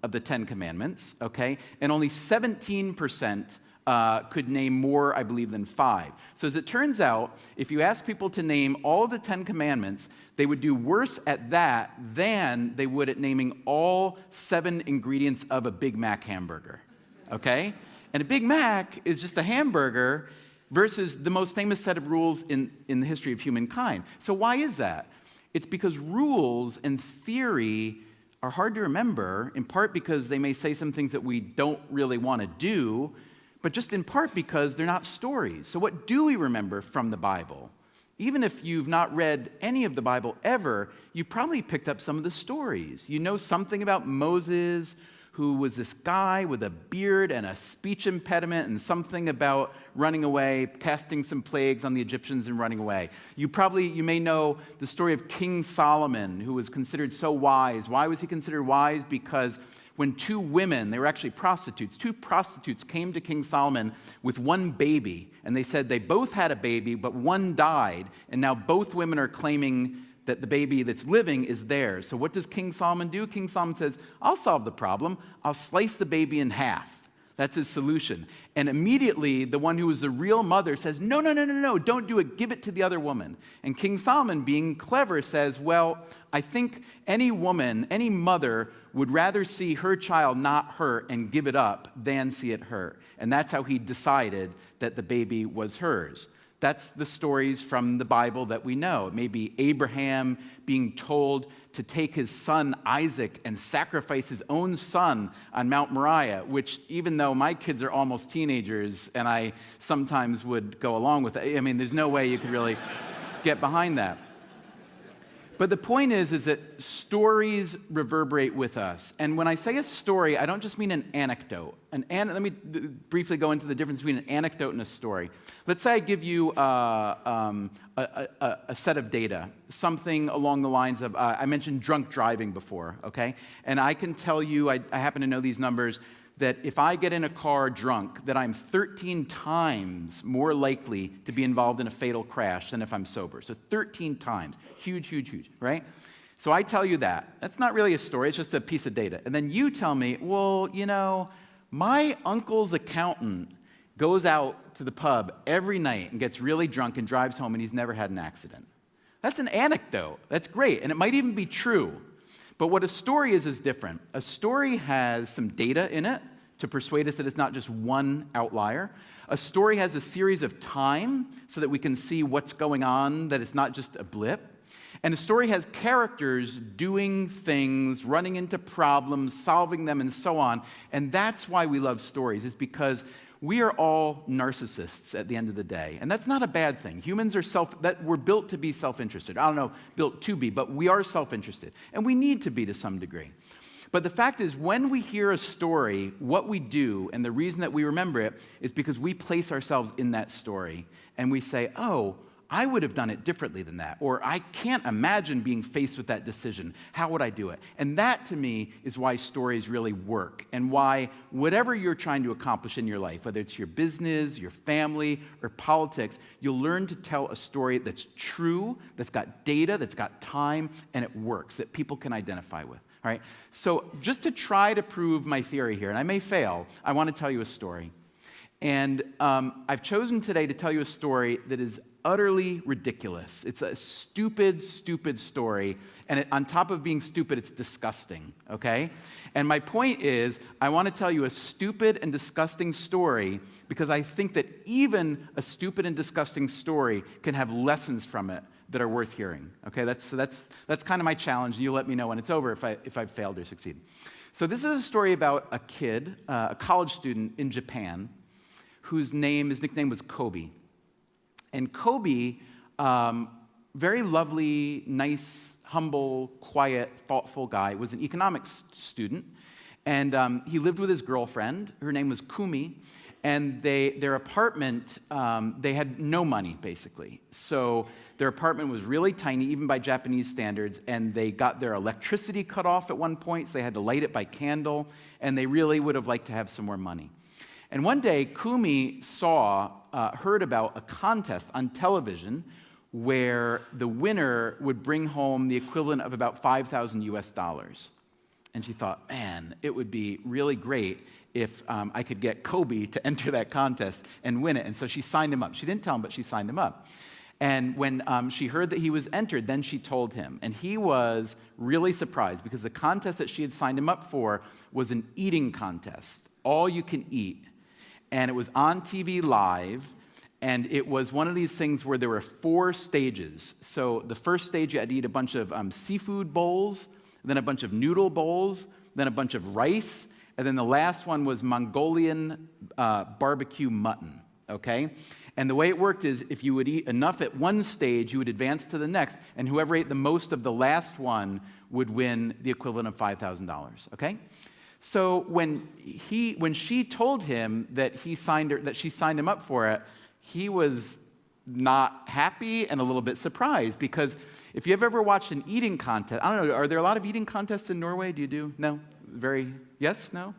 of the Ten Commandments, okay? And only 17% could name more, I believe, than 5. So as it turns out, if you ask people to name all of the 10 commandments, they would do worse at that than they would at naming all 7 ingredients of a Big Mac hamburger, okay? And a Big Mac is just a hamburger versus the most famous set of rules in the history of humankind. So why is that? It's because rules and theory are hard to remember, in part because they may say some things that we don't really want to do, but just in part because they're not stories. So what do we remember from the Bible? Even if you've not read any of the Bible ever, you probably picked up some of the stories. You know something about Moses, who was this guy with a beard and a speech impediment, and something about running away, casting some plagues on the Egyptians and running away. You may know the story of King Solomon, who was considered so wise. Why was he considered wise? Because when 2 women, they were actually prostitutes, 2 prostitutes came to King Solomon with 1 baby, and they said they both had a baby, but one died, and now both women are claiming that the baby that's living is theirs. So what does King Solomon do? King Solomon says, I'll solve the problem. I'll slice the baby in half. That's his solution. And immediately, the one who was the real mother says, no, don't do it. Give it to the other woman. And King Solomon, being clever, says, well, I think any woman, any mother, would rather see her child not hurt and give it up than see it hurt. And that's how he decided that the baby was hers. That's the stories from the Bible that we know. It may be Abraham being told to take his son Isaac and sacrifice his own son on Mount Moriah, which, even though my kids are almost teenagers and I sometimes would go along with it, I mean, there's no way you could really get behind that. But the point is that stories reverberate with us. And when I say a story, I don't just mean an anecdote. Let me briefly go into the difference between an anecdote and a story. Let's say I give you a set of data, something along the lines of, I mentioned drunk driving before, okay? And I can tell you, I happen to know these numbers, that if I get in a car drunk, that I'm 13 times more likely to be involved in a fatal crash than if I'm sober. So 13 times. Huge, right? So I tell you that. That's not really a story, it's just a piece of data. And then you tell me, well, you know, my uncle's accountant goes out to the pub every night and gets really drunk and drives home and he's never had an accident. That's an anecdote. That's great. And it might even be true. But what a story is different. A story has some data in it to persuade us that it's not just one outlier. A story has a series of time so that we can see what's going on, that it's not just a blip. And a story has characters doing things, running into problems, solving them, and so on. And that's why we love stories, is because we are all narcissists at the end of the day. And that's not a bad thing. Humans are we're built to be self-interested. I don't know, built to be, but we are self-interested. And we need to be to some degree. But the fact is, when we hear a story, what we do, and the reason that we remember it, is because we place ourselves in that story. And we say, oh, I would have done it differently than that. Or I can't imagine being faced with that decision. How would I do it? And that, to me, is why stories really work, and why whatever you're trying to accomplish in your life, whether it's your business, your family, or politics, you'll learn to tell a story that's true, that's got data, that's got time, and it works, that people can identify with. All right? So just to try to prove my theory here, and I may fail, I want to tell you a story. And I've chosen today to tell you a story that is utterly ridiculous. It's a stupid story, and on top of being stupid, it's disgusting, okay? And my point is, I want to tell you a stupid and disgusting story because I think that even a stupid and disgusting story can have lessons from it that are worth hearing, okay? That's kind of my challenge, and you'll let me know when it's over if I've failed or succeeded. So this is a story about a kid, a college student in Japan, his nickname was Kobe. And Kobe, very lovely, nice, humble, quiet, thoughtful guy, was an economics student. And he lived with his girlfriend. Her name was Kumi. And their apartment, they had no money, basically. So their apartment was really tiny, even by Japanese standards. And they got their electricity cut off at one point, so they had to light it by candle. And they really would have liked to have some more money. And one day, Kumi heard about a contest on television where the winner would bring home the equivalent of about $5,000 US. and she thought, man, it would be really great if I could get Kobe to enter that contest and win it. And so she signed him up. She didn't tell him, but she signed him up. And when she heard that he was entered, then she told him. And he was really surprised because the contest that she had signed him up for was an eating contest, all you can eat. And it was on TV live. And it was one of these things where there were 4 stages. So the first stage, you had to eat a bunch of seafood bowls, then a bunch of noodle bowls, then a bunch of rice, and then the last one was Mongolian barbecue mutton, okay? And the way it worked is if you would eat enough at one stage, you would advance to the next, and whoever ate the most of the last one would win the equivalent of $5,000, okay? So when she told him that she signed him up for it, he was not happy and a little bit surprised, because if you've ever watched an eating contest, I don't know, are there a lot of eating contests in Norway? Do you do? No? Yes? No?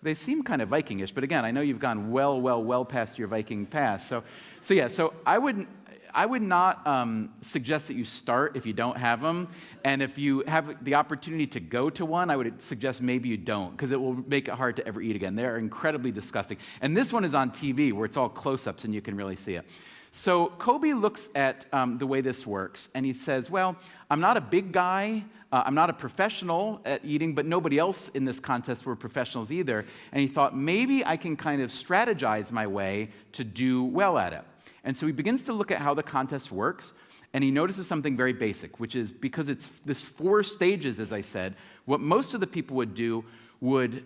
They seem kind of Vikingish, but again, I know you've gone well past your Viking past. So I would not suggest that you start if you don't have them. And if you have the opportunity to go to one, I would suggest maybe you don't, because it will make it hard to ever eat again. They're incredibly disgusting. And this one is on TV, where it's all close-ups and you can really see it. So Kobe looks at the way this works, and he says, well, I'm not a big guy. I'm not a professional at eating, but nobody else in this contest were professionals either. And he thought, maybe I can kind of strategize my way to do well at it. And so he begins to look at how the contest works, and he notices something very basic, which is because it's this 4 stages, as I said, what most of the people would do would,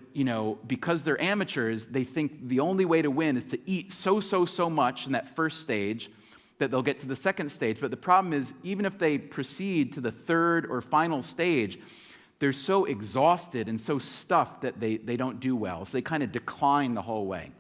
because they're amateurs, they think the only way to win is to eat so much in that first stage that they'll get to the second stage. But the problem is, even if they proceed to the third or final stage, they're so exhausted and so stuffed that they don't do well. So they kind of decline the whole way.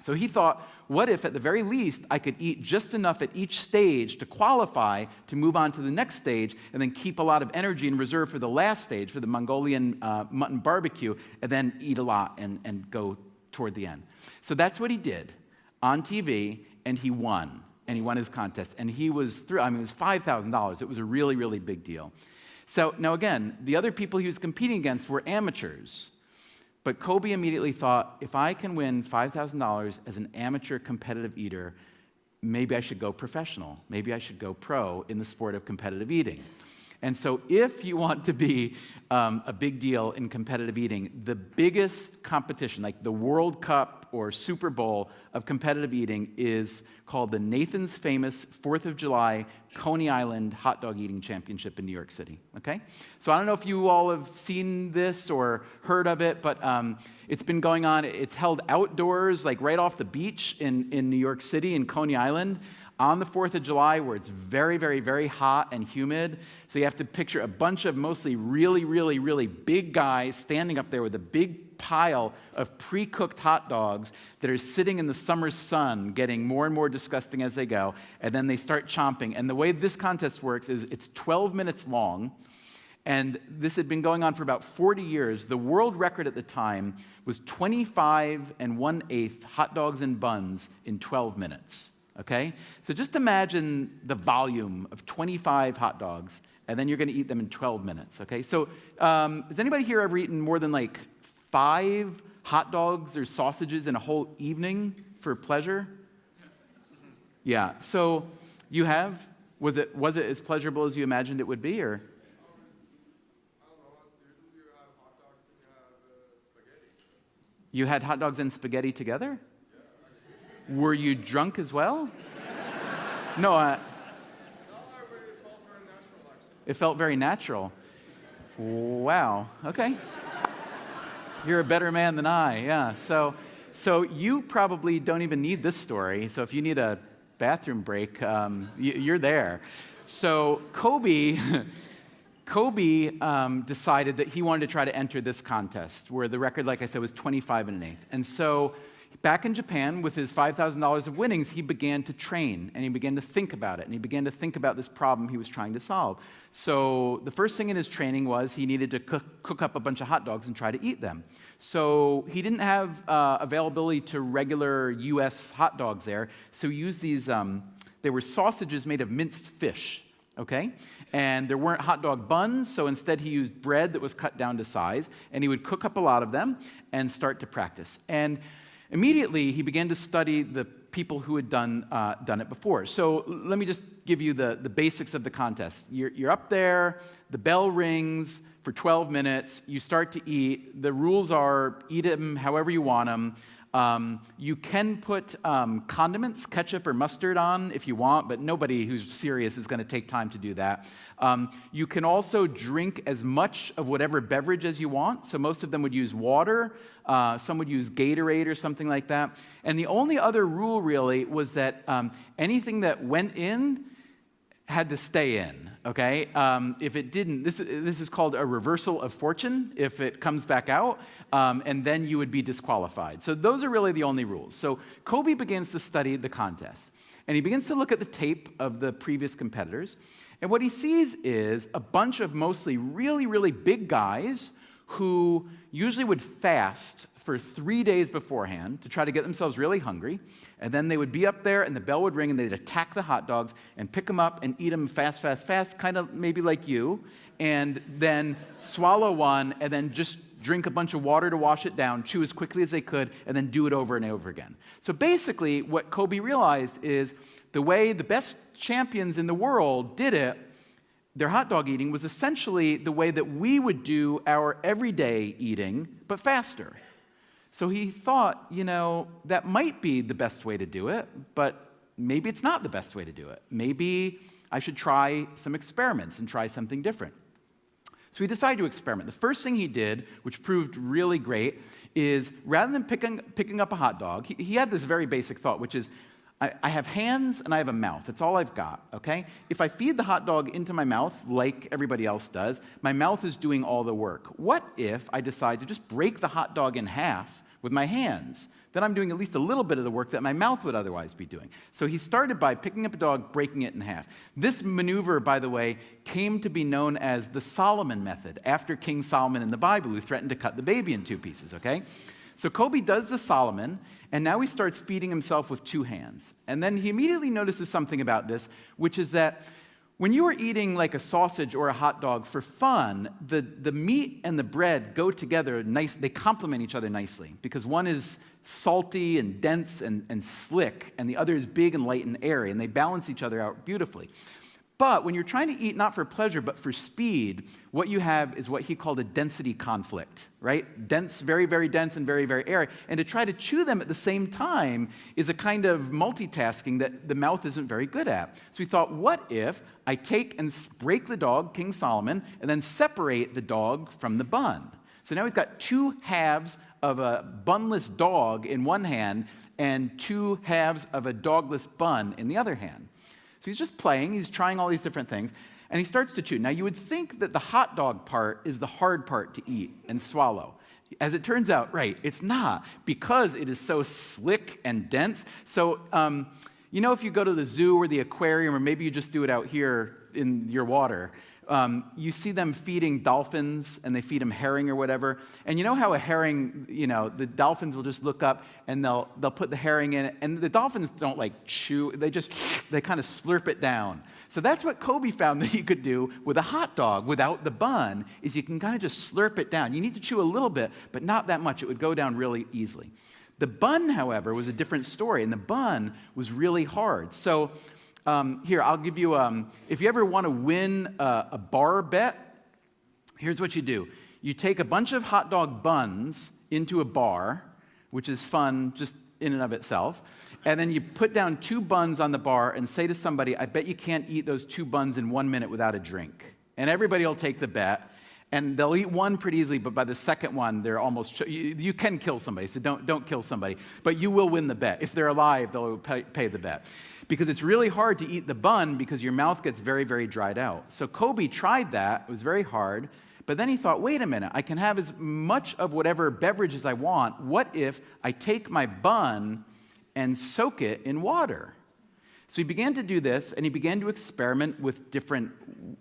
So he thought, what if at the very least I could eat just enough at each stage to qualify to move on to the next stage, and then keep a lot of energy in reserve for the last stage, for the Mongolian mutton barbecue, and then eat a lot and go toward the end. So that's what he did on TV, and he won. And he won his contest. And he was it was $5,000. It was a really, really big deal. So now again, the other people he was competing against were amateurs. But Kobe immediately thought, if I can win $5,000 as an amateur competitive eater, maybe I should go professional. Maybe I should go pro in the sport of competitive eating. And so if you want to be a big deal in competitive eating, the biggest competition, like the World Cup or Super Bowl of competitive eating, is called the Nathan's Famous 4th of July Coney Island Hot Dog Eating Championship in New York City, okay? So I don't know if you all have seen this or heard of it, but it's been going on. It's held outdoors, like right off the beach in New York City, in Coney Island, on the 4th of July, where it's very, very, very hot and humid. So you have to picture a bunch of mostly really, really, really big guys standing up there with a big pile of pre-cooked hot dogs that are sitting in the summer sun, getting more and more disgusting as they go, and then they start chomping. And the way this contest works is it's 12 minutes long, and this had been going on for about 40 years. The world record at the time was 25 1/8 hot dogs and buns in 12 minutes. Okay? So just imagine the volume of 25 hot dogs, and then you're going to eat them in 12 minutes. Okay? So has anybody here ever eaten more than like 5 hot dogs or sausages in a whole evening for pleasure? Yeah. So you have? Was it as pleasurable as you imagined it would be, or? You had hot dogs and spaghetti together? Were you drunk as well? No, it felt very natural, actually. It felt very natural. Wow, okay. You're a better man than I, yeah. So you probably don't even need this story. So if you need a bathroom break, you're there. So Kobe decided that he wanted to try to enter this contest, where the record, like I said, was 25 1/8. And so back in Japan, with his $5,000 of winnings, he began to train, and he began to think about it, and he began to think about this problem he was trying to solve. So the first thing in his training was he needed to cook up a bunch of hot dogs and try to eat them. So he didn't have availability to regular U.S. hot dogs there, so he used these, they were sausages made of minced fish, okay? and there weren't hot dog buns, so instead he used bread that was cut down to size, and he would cook up a lot of them and start to practice. And immediately he began to study the people who had done it before. So let me just give you the basics of the contest. You're up there, the bell rings for 12 minutes, you start to eat. The rules are eat them however you want them. You can put condiments, ketchup or mustard on if you want, but nobody who's serious is going to take time to do that. You can also drink as much of whatever beverage as you want. So most of them would use water. Some would use Gatorade or something like that. And the only other rule really was that anything that went in had to stay in, okay? If it didn't, this is called a reversal of fortune, if it comes back out, and then you would be disqualified. So those are really the only rules. So Kobe begins to study the contest, and he begins to look at the tape of the previous competitors, and what he sees is a bunch of mostly really, really big guys who usually would fast for 3 days beforehand to try to get themselves really hungry, and then they would be up there and the bell would ring and they'd attack the hot dogs and pick them up and eat them fast, fast, fast, kind of maybe like you, and then swallow one and then just drink a bunch of water to wash it down, chew as quickly as they could, and then do it over and over again. So basically what Kobe realized is the way the best champions in the world did it, their hot dog eating was essentially the way that we would do our everyday eating, but faster. So he thought, that might be the best way to do it, but maybe it's not the best way to do it. Maybe I should try some experiments and try something different. So he decided to experiment. The first thing he did, which proved really great, is rather than picking up a hot dog, he had this very basic thought, which is, I have hands and I have a mouth. That's all I've got, okay? If I feed the hot dog into my mouth, like everybody else does, my mouth is doing all the work. What if I decide to just break the hot dog in half with my hands? Then I'm doing at least a little bit of the work that my mouth would otherwise be doing. So he started by picking up a dog, breaking it in half. This maneuver, by the way, came to be known as the Solomon method, after King Solomon in the Bible, who threatened to cut the baby in two pieces, okay? So Kobe does the Solomon, and now he starts feeding himself with two hands. And then he immediately notices something about this, which is that when you are eating like a sausage or a hot dog for fun, the meat and the bread go together nice. They complement each other nicely, because one is salty and dense and slick, and the other is big and light and airy, and they balance each other out beautifully. But when you're trying to eat not for pleasure, but for speed, what you have is what he called a density conflict, right? Dense, very, very dense, and very, very airy. And to try to chew them at the same time is a kind of multitasking that the mouth isn't very good at. So he thought, what if I take and break the dog, King Solomon, and then separate the dog from the bun? So now he's got two halves of a bunless dog in one hand and two halves of a dogless bun in the other hand. So he's just playing, he's trying all these different things, and he starts to chew. Now, you would think that the hot dog part is the hard part to eat and swallow. As it turns out, right, it's not, because it is so slick and dense. So, if you go to the zoo or the aquarium, or maybe you just do it out here in your water, you see them feeding dolphins, and they feed them herring or whatever. And you know how a herring, the dolphins will just look up and they'll put the herring in it, and the dolphins don't like chew, they kind of slurp it down. So that's what Kobe found that you could do with a hot dog without the bun, is you can kind of just slurp it down. You need to chew a little bit, but not that much. It would go down really easily. The bun, however, was a different story, and the bun was really hard. So here, I'll give you, if you ever want to win a bar bet, here's what you do. You take a bunch of hot dog buns into a bar, which is fun just in and of itself, and then you put down two buns on the bar and say to somebody, I bet you can't eat those two buns in 1 minute without a drink. And everybody will take the bet, and they'll eat one pretty easily, but by the second one, they're almost, you can kill somebody, so don't kill somebody, but you will win the bet. If they're alive, they'll pay the bet. Because it's really hard to eat the bun because your mouth gets very, very dried out. So Kobe tried that. It was very hard. But then he thought, wait a minute, I can have as much of whatever beverage as I want. What if I take my bun and soak it in water? So he began to do this, and he began to experiment with different,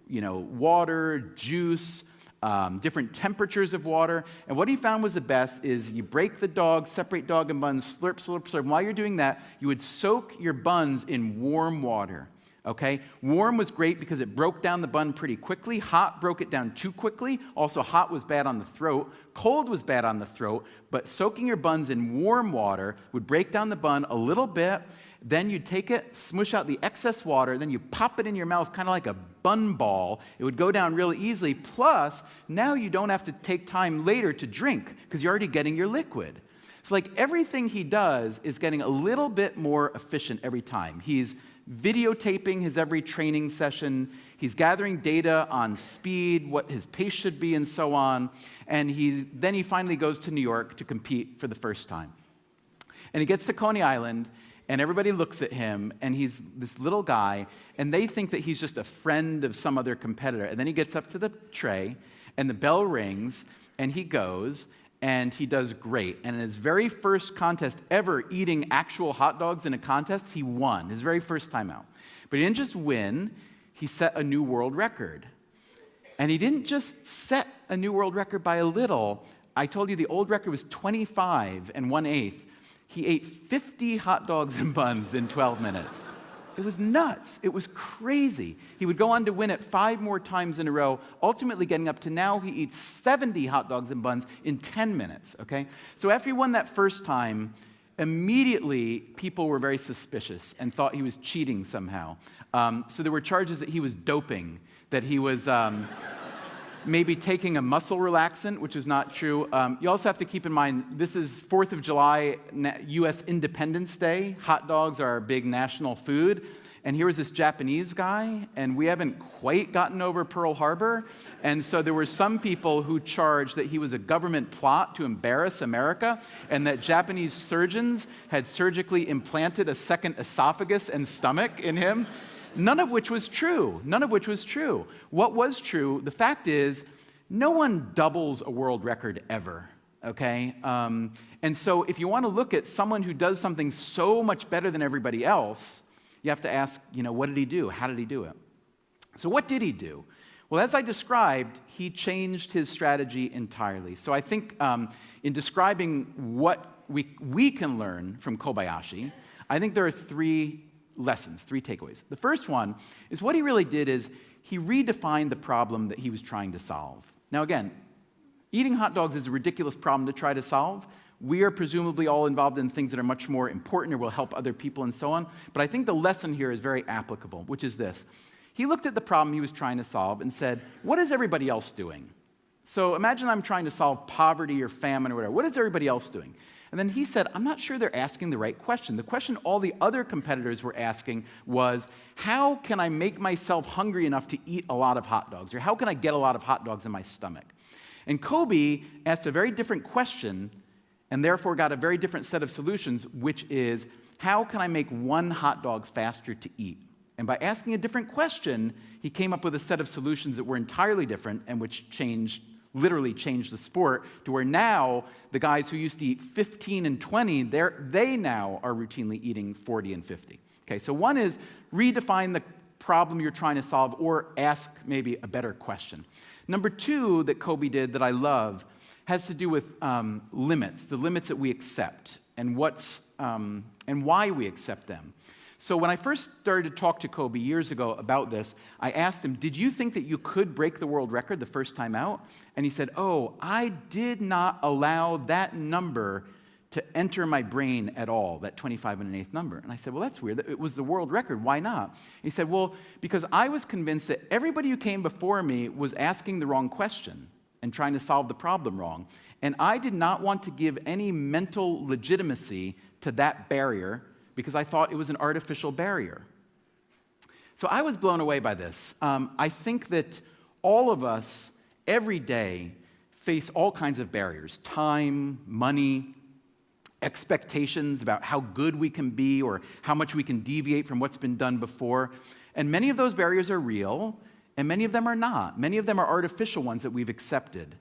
water, juice, different temperatures of water. And what he found was the best is you break the dog, separate dog and buns, slurp, slurp, slurp. And while you're doing that, you would soak your buns in warm water. Okay? Warm was great because it broke down the bun pretty quickly. Hot broke it down too quickly. Also, hot was bad on the throat. Cold was bad on the throat, but soaking your buns in warm water would break down the bun a little bit. Then you take it, smush out the excess water, then you pop it in your mouth kind of like a bun ball. It would go down really easily. Plus, now you don't have to take time later to drink because you're already getting your liquid. So like everything he does is getting a little bit more efficient every time. He's videotaping his every training session. He's gathering data on speed, what his pace should be, and so on. And then he finally goes to New York to compete for the first time. And he gets to Coney Island, and everybody looks at him, and he's this little guy, and they think that he's just a friend of some other competitor. And then he gets up to the tray, and the bell rings, and he goes, and he does great. And in his very first contest ever eating actual hot dogs in a contest, he won, his very first time out. But he didn't just win, he set a new world record. And he didn't just set a new world record by a little. I told you the old record was 25 and 1/8. He ate 50 hot dogs and buns in 12 minutes. It was nuts. It was crazy. He would go on to win it 5 more times in a row, ultimately getting up to now he eats 70 hot dogs and buns in 10 minutes, okay? So after he won that first time, immediately people were very suspicious and thought he was cheating somehow. So there were charges that he was doping, that he was maybe taking a muscle relaxant, which is not true. You also have to keep in mind, this is 4th of July, U.S. Independence Day. Hot dogs are our big national food. And here was this Japanese guy, and we haven't quite gotten over Pearl Harbor. And so there were some people who charged that he was a government plot to embarrass America, and that Japanese surgeons had surgically implanted a second esophagus and stomach in him. None of which was true. None of which was true. What was true, the fact is, no one doubles a world record ever, okay? And so if you want to look at someone who does something so much better than everybody else, you have to ask, what did he do? How did he do it? So what did he do? Well, as I described, he changed his strategy entirely. So I think in describing what we can learn from Kobayashi, I think there are 3 lessons, 3 takeaways. The first one is what he really did is he redefined the problem that he was trying to solve. Now again, eating hot dogs is a ridiculous problem to try to solve. We are presumably all involved in things that are much more important or will help other people and so on. But I think the lesson here is very applicable, which is this. He looked at the problem he was trying to solve and said, what is everybody else doing? So imagine I'm trying to solve poverty or famine or whatever. What is everybody else doing? And then he said, I'm not sure they're asking the right question. The question all the other competitors were asking was, how can I make myself hungry enough to eat a lot of hot dogs? Or how can I get a lot of hot dogs in my stomach? And Kobe asked a very different question and therefore got a very different set of solutions, which is, how can I make one hot dog faster to eat? And by asking a different question, he came up with a set of solutions that were entirely different and which literally changed the sport to where now the guys who used to eat 15 and 20, they now are routinely eating 40 and 50. Okay, so one is redefine the problem you're trying to solve or ask maybe a better question. Number 2 that Kobe did that I love has to do with limits, the limits that we accept and why we accept them. So when I first started to talk to Kobe years ago about this, I asked him, did you think that you could break the world record the first time out? And he said, I did not allow that number to enter my brain at all, that 25 and 1/8 number. And I said, well, that's weird. It was the world record. Why not? He said, well, because I was convinced that everybody who came before me was asking the wrong question and trying to solve the problem wrong. And I did not want to give any mental legitimacy to that barrier because I thought it was an artificial barrier. So I was blown away by this. I think that all of us, every day, face all kinds of barriers: time, money, expectations about how good we can be or how much we can deviate from what's been done before. And many of those barriers are real, and many of them are not. Many of them are artificial ones that we've accepted.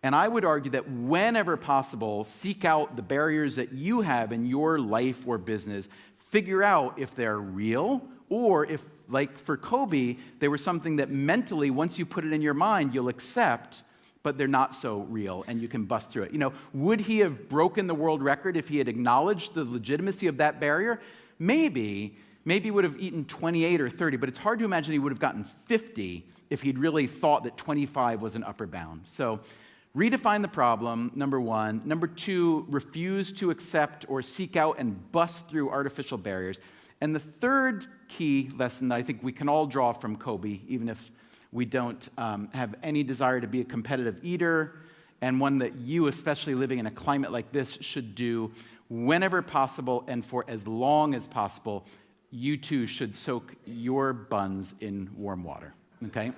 And I would argue that whenever possible, seek out the barriers that you have in your life or business, figure out if they're real or if, like for Kobe, they were something that mentally, once you put it in your mind, you'll accept, but they're not so real and you can bust through it. Would he have broken the world record if he had acknowledged the legitimacy of that barrier? Maybe, maybe would have eaten 28 or 30, but it's hard to imagine he would have gotten 50 if he'd really thought that 25 was an upper bound. So redefine the problem, number one. Number two, refuse to accept or seek out and bust through artificial barriers. And the third key lesson that I think we can all draw from Kobe, even if we don't have any desire to be a competitive eater, and one that you, especially living in a climate like this, should do whenever possible and for as long as possible. You too should soak your buns in warm water, okay?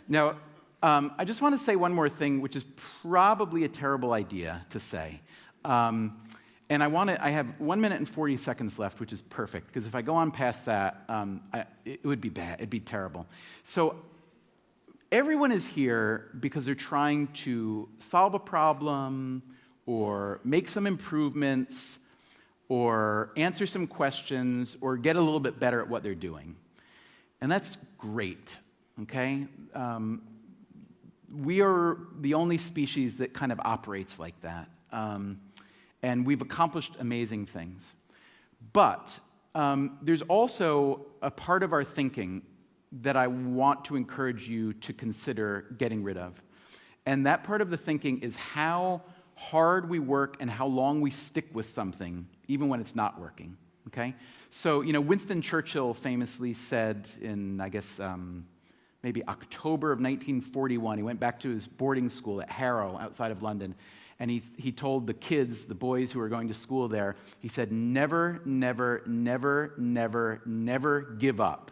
Now, I just want to say one more thing, which is probably a terrible idea to say. And I have 1 minute and 40 seconds left, which is perfect, because if I go on past that, it would be bad, it'd be terrible. So everyone is here because they're trying to solve a problem or make some improvements or answer some questions or get a little bit better at what they're doing. And that's great, okay? We are the only species that kind of operates like that. And we've accomplished amazing things. But there's also a part of our thinking that I want to encourage you to consider getting rid of. And that part of the thinking is how hard we work and how long we stick with something, even when it's not working, okay? So, Winston Churchill famously said in, I guess, maybe October of 1941, he went back to his boarding school at Harrow outside of London, and he told the kids, the boys who were going to school there, he said, never, never, never, never, never give up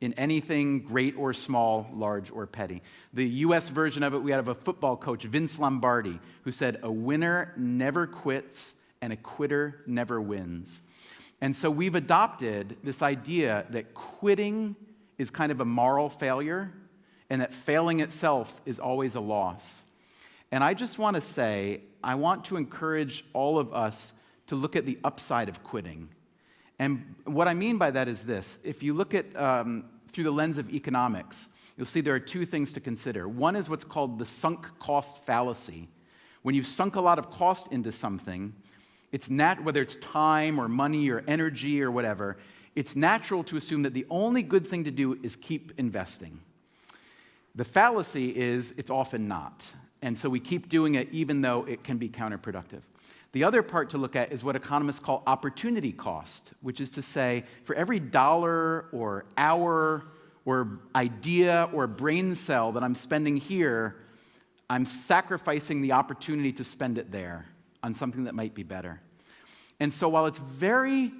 in anything great or small, large or petty. The US version of it, we have a football coach, Vince Lombardi, who said, a winner never quits and a quitter never wins. And so we've adopted this idea that quitting is kind of a moral failure and that failing itself is always a loss. And I just want to say, I want to encourage all of us to look at the upside of quitting. And what I mean by that is this. If you look at through the lens of economics, you'll see there are two things to consider. One is what's called the sunk cost fallacy. When you've sunk a lot of cost into something, whether it's time or money or energy or whatever, it's natural to assume that the only good thing to do is keep investing. The fallacy is it's often not. And so we keep doing it even though it can be counterproductive. The other part to look at is what economists call opportunity cost, which is to say, for every dollar or hour or idea or brain cell that I'm spending here, I'm sacrificing the opportunity to spend it there on something that might be better. And so while it's very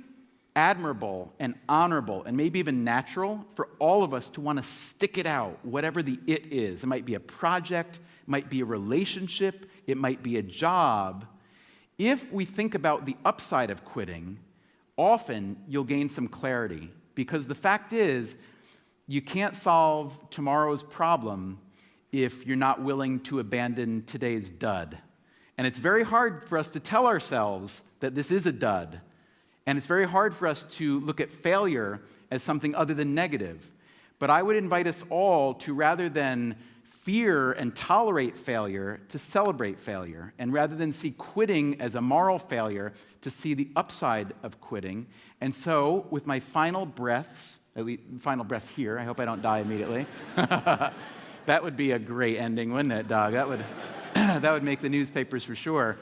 admirable and honorable and maybe even natural for all of us to want to stick it out, whatever the it is, it might be a project, it might be a relationship, it might be a job. If we think about the upside of quitting, often you'll gain some clarity, because the fact is, you can't solve tomorrow's problem if you're not willing to abandon today's dud. And it's very hard for us to tell ourselves that this is a dud. And it's very hard for us to look at failure as something other than negative. But I would invite us all to, rather than fear and tolerate failure, to celebrate failure. And rather than see quitting as a moral failure, to see the upside of quitting. And so, with my final breaths, at least final breaths here, I hope I don't die immediately. That would be a great ending, wouldn't it, Doug? That would make the newspapers for sure.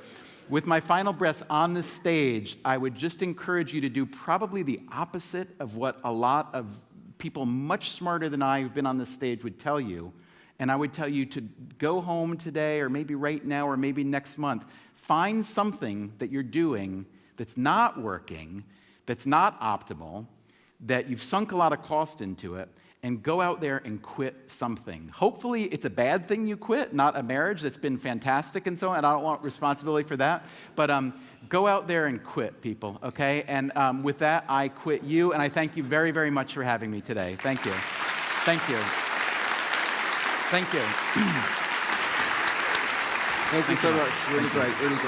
With my final breaths on the stage, I would just encourage you to do probably the opposite of what a lot of people much smarter than I who've been on this stage would tell you. And I would tell you to go home today, or maybe right now, or maybe next month. Find something that you're doing that's not working, that's not optimal, that you've sunk a lot of cost into it, and go out there and quit something. Hopefully it's a bad thing you quit, not a marriage that's been fantastic and so on, and I don't want responsibility for that. But go out there and quit, people, okay? And with that, I quit you, and I thank you very, very much for having me today. Thank you. Thank you. Thank you. Thank you so much. Really great. Really great.